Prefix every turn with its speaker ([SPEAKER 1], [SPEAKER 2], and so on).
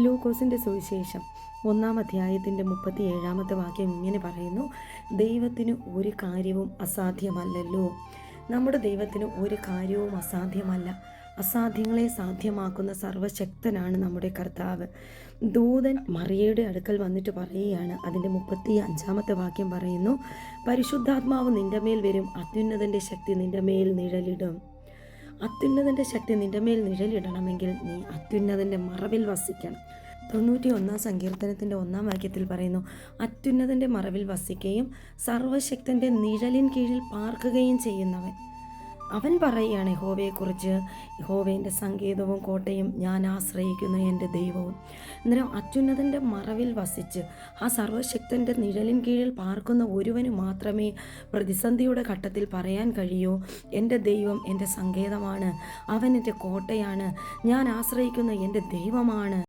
[SPEAKER 1] ലൂക്കോസിൻ്റെ സുവിശേഷം 1-ാം അധ്യായത്തിൻ്റെ 37-ാമത്തെ വാക്യം ഇങ്ങനെ പറയുന്നു: ദൈവത്തിന് ഒരു കാര്യവും അസാധ്യമല്ലല്ലോ. നമ്മുടെ ദൈവത്തിന് ഒരു കാര്യവും അസാധ്യമല്ല. അസാധ്യങ്ങളെ സാധ്യമാക്കുന്ന സർവശക്തനാണ് നമ്മുടെ കർത്താവ്. ദൂതൻ മറിയയുടെ അടുക്കൽ വന്നിട്ട് പറയുകയാണ്. അതിൻ്റെ 35-ാമത്തെ വാക്യം പറയുന്നു: പരിശുദ്ധാത്മാവ് നിൻ്റെ മേൽ വരും, അത്യുന്നതൻ്റെ ശക്തി നിൻ്റെ മേൽ നിഴലിടും. അത്യുന്നതൻ്റെ ശക്തി നിൻ്റെ മേൽ നിഴലിടണമെങ്കിൽ നീ അത്യുന്നതൻ്റെ മറവിൽ വസിക്കണം. 91-ാം സങ്കീർത്തനത്തിൻ്റെ 1-ാം വാക്യത്തിൽ പറയുന്നു: അത്യുന്നതൻ്റെ മറവിൽ വസിക്കുകയും സർവശക്തൻ്റെ നിഴലിൻ കീഴിൽ പാർക്കുകയും ചെയ്യുന്നവൻ. അവൻ പറയുകയാണ് യഹോവയെക്കുറിച്ച്: യഹോവയുടെ സങ്കേതവും കോട്ടയും, ഞാൻ ആശ്രയിക്കുന്ന എൻ്റെ ദൈവവും. അന്നേരം അത്യുന്നതൻ്റെ മറവിൽ വസിച്ച് ആ സർവശക്തൻ്റെ നിഴലിൻ കീഴിൽ പാർക്കുന്ന ഒരുവന് മാത്രമേ പ്രതിസന്ധിയുടെ ഘട്ടത്തിൽ പറയാൻ കഴിയൂ: എൻ്റെ ദൈവം എൻ്റെ സങ്കേതമാണ്, അവൻ എൻ്റെ കോട്ടയാണ്, ഞാൻ ആശ്രയിക്കുന്ന എൻ്റെ ദൈവമാണ്.